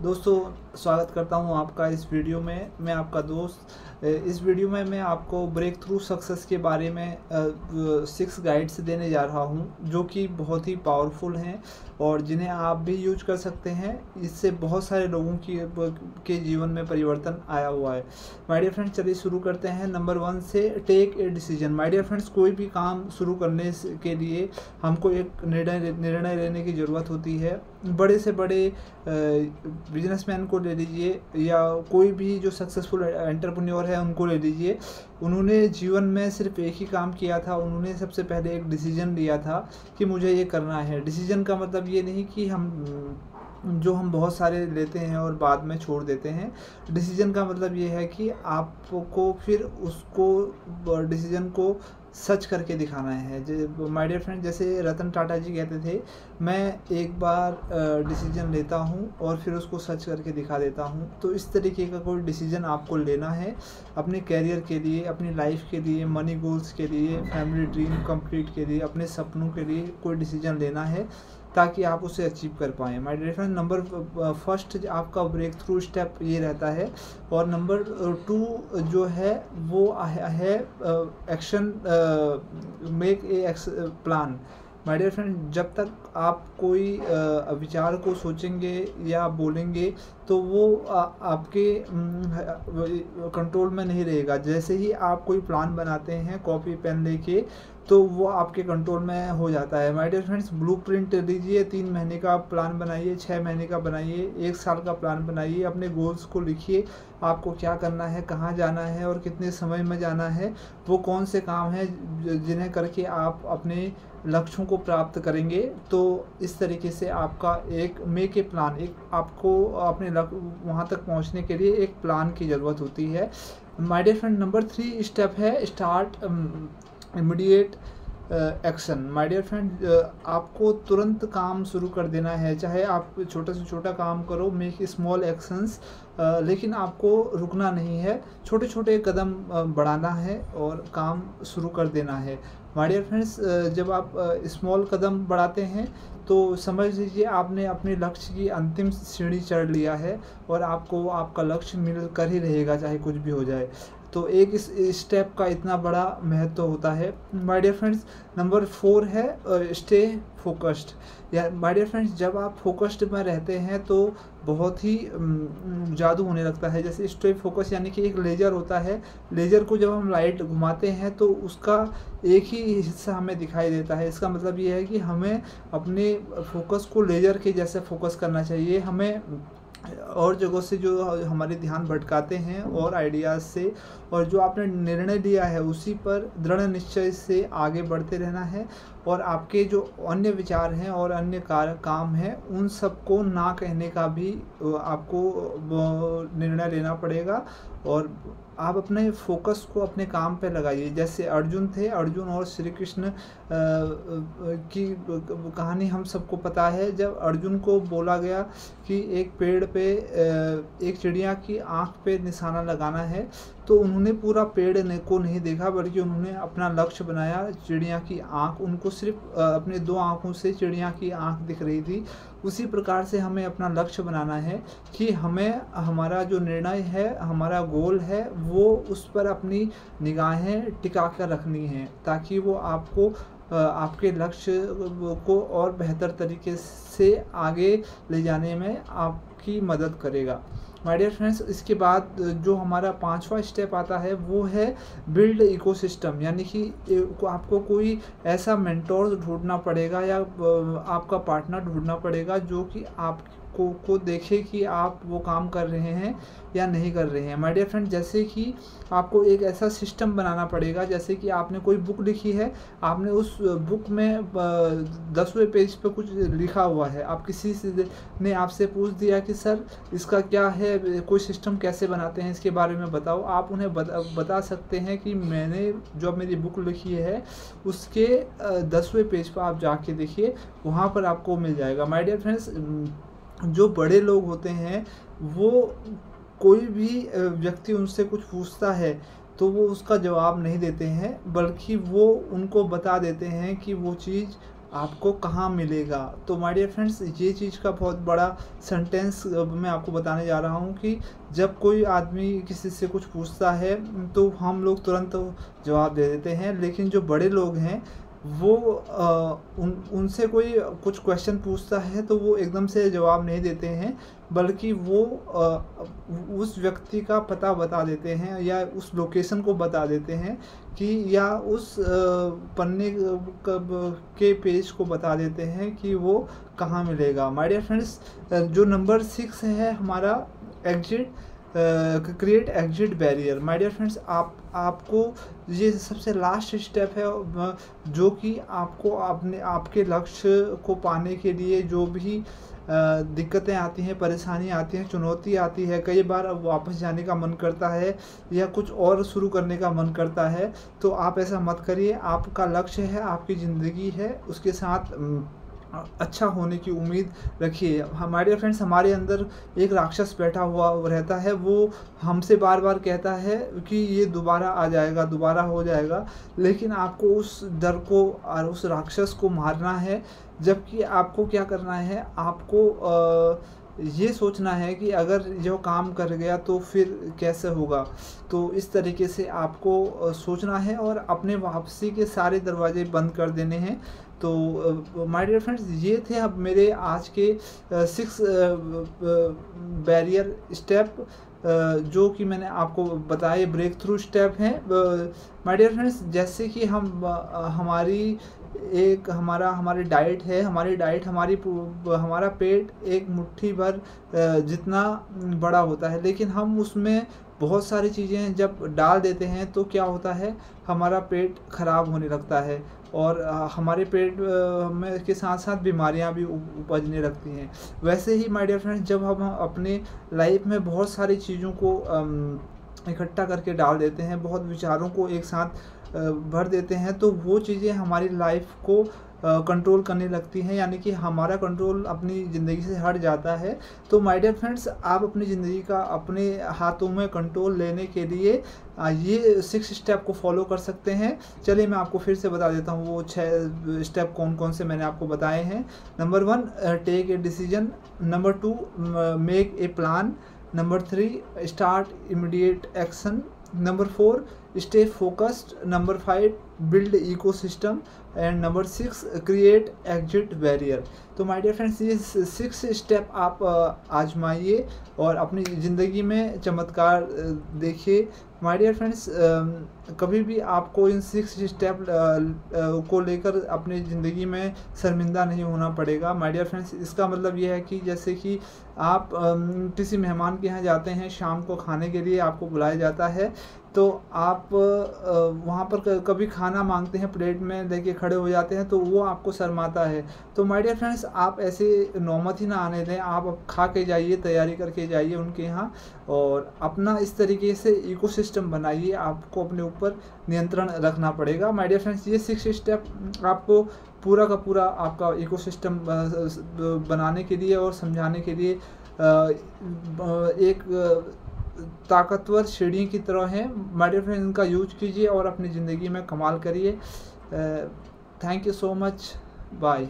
दोस्तों स्वागत करता हूं आपका इस वीडियो में। मैं आपका दोस्त। इस वीडियो में मैं आपको ब्रेक थ्रू सक्सेस के बारे में 6 गाइड्स देने जा रहा हूं, जो कि बहुत ही पावरफुल हैं और जिन्हें आप भी यूज कर सकते हैं। इससे बहुत सारे लोगों के जीवन में परिवर्तन आया हुआ है। माय डियर फ्रेंड्स, चलिए शुरू करते हैं। नंबर 1 से take a decision. My dear friends, कोई भी काम शुरू करने के लिए हमको एक निर्णय लेने की ज़रूरत होती है। बड़े से बड़े बिजनेसमैन को ले लीजिए या कोई भी जो सक्सेसफुल एंटरप्रेन्योर है उनको ले लीजिए। उन्होंने जीवन में सिर्फ एक ही काम किया था। उन्होंने सबसे पहले एक डिसीजन लिया था कि मुझे ये करना है। डिसीजन का मतलब ये नहीं कि हम बहुत सारे लेते हैं और बाद में छोड़ देते हैं। डिसीजन का मतलब ये है कि आपको फिर उसको डिसीजन को सच करके दिखाना है। माय डियर फ्रेंड, जैसे रतन टाटा जी कहते थे, मैं एक बार डिसीजन लेता हूँ और फिर उसको सच करके दिखा देता हूँ। तो इस तरीके का कोई डिसीजन आपको लेना है अपने कैरियर के लिए, अपनी लाइफ के लिए, मनी गोल्स के लिए, फैमिली ड्रीम कंप्लीट के लिए, अपने सपनों के लिए कोई डिसीजन लेना है ताकि आप उसे अचीव कर पाएँ। My dear friend, number first आपका ब्रेक थ्रू स्टेप ये रहता है। और नंबर 2 जो है वो है action, make a plan. My dear friend, जब तक आप कोई विचार को सोचेंगे या बोलेंगे तो वो आपके कंट्रोल में नहीं रहेगा। जैसे ही आप कोई प्लान बनाते हैं कॉपी पेन लेके, तो वो आपके कंट्रोल में हो जाता है। माय डियर फ्रेंड्स, ब्लूप्रिंट लीजिए, 3 महीने का प्लान बनाइए, 6 महीने का बनाइए, 1 साल का प्लान बनाइए। अपने गोल्स को लिखिए, आपको क्या करना है, कहाँ जाना है और कितने समय में जाना है। वो कौन से काम हैं जिन्हें करके आप अपने लक्ष्यों को प्राप्त करेंगे। तो इस तरीके से आपका एक मेक ए प्लान, एक आपको अपने वहाँ तक पहुँचने के लिए एक प्लान की ज़रूरत होती है। My dear friend, number 3 step है start immediate action. My dear friend, आपको तुरंत काम शुरू कर देना है। चाहे आप छोटा से छोटा काम करो, मेक स्मॉल एक्शंस, लेकिन आपको रुकना नहीं है। छोटे छोटे कदम बढ़ाना है और काम शुरू कर देना है। माय डियर फ्रेंड्स, जब आप स्मॉल कदम बढ़ाते हैं तो समझ लीजिए आपने अपने लक्ष्य की अंतिम सीढ़ी चढ़ लिया है और आपको आपका लक्ष्य मिल कर ही रहेगा, चाहे कुछ भी हो जाए। तो एक इस स्टेप का इतना बड़ा महत्व होता है। माय डियर फ्रेंड्स, नंबर 4 है स्टे फोकस्ड। या माय डियर फ्रेंड्स, जब आप फोकस्ड में रहते हैं तो बहुत ही जादू होने लगता है। जैसे स्टे फोकस यानी कि एक लेज़र होता है। लेज़र को जब हम लाइट घुमाते हैं तो उसका एक ही हिस्सा हमें दिखाई देता है। इसका मतलब ये है कि हमें अपने फोकस को लेज़र के जैसे फोकस करना चाहिए। हमें और जगहों से जो हमारे ध्यान भटकाते हैं और आइडियाज़ से, और जो आपने निर्णय लिया है उसी पर दृढ़ निश्चय से आगे बढ़ते रहना है। और आपके जो अन्य विचार हैं और अन्य काम हैं उन सबको ना कहने का भी आपको निर्णय लेना पड़ेगा। और आप अपने फोकस को अपने काम पे लगाइए। जैसे अर्जुन थे, अर्जुन और श्री कृष्ण की कहानी हम सबको पता है। जब अर्जुन को बोला गया कि एक पेड़ पे एक चिड़िया की आँख पे निशाना लगाना है, तो उन्होंने पूरा पेड़ को नहीं देखा, बल्कि उन्होंने अपना लक्ष्य बनाया चिड़िया की आँख। उनको सिर्फ अपने 2 आँखों से चिड़िया की आँख दिख रही थी। उसी प्रकार से हमें अपना लक्ष्य बनाना है कि हमें हमारा जो निर्णय है, हमारा गोल है, वो उस पर अपनी निगाहें टिका कर रखनी हैं, ताकि वो आपको आपके लक्ष्य को और बेहतर तरीके से आगे ले जाने में आपकी मदद करेगा। माय डियर फ्रेंड्स, इसके बाद जो हमारा 5वां स्टेप आता है वो है बिल्ड इकोसिस्टम। यानी कि आपको कोई ऐसा मेंटोर ढूंढना पड़ेगा या आपका पार्टनर ढूंढना पड़ेगा जो कि आपको देखे कि आप वो काम कर रहे हैं या नहीं कर रहे हैं। माय डियर फ्रेंड, जैसे कि आपको एक ऐसा सिस्टम बनाना पड़ेगा, जैसे कि आपने कोई बुक लिखी है, आपने उस बुक में 10वें पेज पे कुछ लिखा हुआ है। आप किसी से ने आपसे पूछ दिया कि सर इसका क्या है, कोई सिस्टम कैसे बनाते हैं, इसके बारे में बताओ। आप उन्हें बता सकते हैं कि मैंने जो मेरी बुक लिखी है उसके 10वें पेज पर आप जाके देखिए, वहाँ पर आपको मिल जाएगा। माय डियर फ्रेंड्स, जो बड़े लोग होते हैं वो कोई भी व्यक्ति उनसे कुछ पूछता है तो वो उसका जवाब नहीं देते हैं, बल्कि वो उनको बता देते हैं कि वो चीज़ आपको कहाँ मिलेगा। तो माय डियर फ्रेंड्स, ये चीज़ का बहुत बड़ा सेंटेंस मैं आपको बताने जा रहा हूँ कि जब कोई आदमी किसी से कुछ पूछता है तो हम लोग तुरंत जवाब दे देते हैं, लेकिन जो बड़े लोग हैं वो उनसे कोई कुछ क्वेश्चन पूछता है तो वो एकदम से जवाब नहीं देते हैं, बल्कि वो उस व्यक्ति का पता बता देते हैं या उस लोकेशन को बता देते हैं कि या उस पन्ने के पेज को बता देते हैं कि वो कहाँ मिलेगा। माय डियर फ्रेंड्स, जो नंबर 6 है हमारा exit, create exit barrier. My dear friends, आपको ये सबसे लास्ट स्टेप है जो कि आपको आपके लक्ष्य को पाने के लिए जो भी दिक्कतें आती हैं, परेशानी आती हैं, चुनौती आती है, कई बार वापस जाने का मन करता है या कुछ और शुरू करने का मन करता है, तो आप ऐसा मत करिए। आपका लक्ष्य है, आपकी ज़िंदगी है, उसके साथ अच्छा होने की उम्मीद रखिए। हमारे फ्रेंड्स, हमारे अंदर एक राक्षस बैठा हुआ रहता है, वो हमसे बार बार कहता है कि ये दोबारा आ जाएगा, दोबारा हो जाएगा, लेकिन आपको उस डर को और उस राक्षस को मारना है। जबकि आपको क्या करना है, आपको ये सोचना है कि अगर जो काम कर गया तो फिर कैसे होगा। तो इस तरीके से आपको सोचना है और अपने वापसी के सारे दरवाजे बंद कर देने हैं। तो माय डियर फ्रेंड्स, ये थे अब मेरे आज के 6 बैरियर स्टेप जो कि मैंने आपको बताए, ब्रेक थ्रू स्टेप हैं। माय डियर फ्रेंड्स, जैसे कि हमारी डाइट है, हमारा पेट एक मुट्ठी भर जितना बड़ा होता है, लेकिन हम उसमें बहुत सारी चीज़ें जब डाल देते हैं तो क्या होता है, हमारा पेट ख़राब होने लगता है और हमारे पेट में के साथ साथ बीमारियां भी उपजने लगती हैं। वैसे ही माय डियर फ्रेंड्स, जब हम अपने लाइफ में बहुत सारी चीज़ों को इकट्ठा करके डाल देते हैं, बहुत विचारों को एक साथ भर देते हैं, तो वो चीज़ें हमारी लाइफ को कंट्रोल करने लगती हैं, यानी कि हमारा कंट्रोल अपनी ज़िंदगी से हट जाता है। तो माय डियर फ्रेंड्स, आप अपनी ज़िंदगी का अपने हाथों में कंट्रोल लेने के लिए ये 6 स्टेप को फॉलो कर सकते हैं। चलिए मैं आपको फिर से बता देता हूँ वो 6 स्टेप कौन कौन से मैंने आपको बताए हैं। Number 1, take a decision. Number 2, make a plan. Number 3, start immediate action. Number 4, stay focused. Number 5, build ecosystem. And number 6, create exit barrier. तो माय डियर फ्रेंड्स, ये 6 स्टेप आप आजमाइए और अपनी ज़िंदगी में चमत्कार देखिए। माय डियर फ्रेंड्स, कभी भी आपको इन 6 स्टेप को लेकर अपनी ज़िंदगी में शर्मिंदा नहीं होना पड़ेगा। माय डियर फ्रेंड्स, इसका मतलब ये है कि जैसे कि आप किसी मेहमान के यहाँ जाते हैं, शाम को खाने के लिए आपको बुलाया जाता है, तो आप वहाँ पर कभी खाना मांगते हैं, प्लेट में लेके खड़े हो जाते हैं, तो वो आपको शर्माता है। तो माय डियर फ्रेंड्स, आप ऐसे नौबत ही ना आने दें, आप खा के जाइए, तैयारी करके जाइए उनके यहाँ और अपना इस तरीके से इकोसिस्टम बनाइए। आपको अपने ऊपर नियंत्रण रखना पड़ेगा। माय डियर फ्रेंड्स, ये 6 स्टेप आपको पूरा का पूरा आपका इकोसिस्टम बनाने के लिए और समझाने के लिए एक ताकतवर सीढ़ी की तरह है। माय डियर फ्रेंड्स, इनका यूज कीजिए और अपनी ज़िंदगी में कमाल करिए। Thank you so much, bye.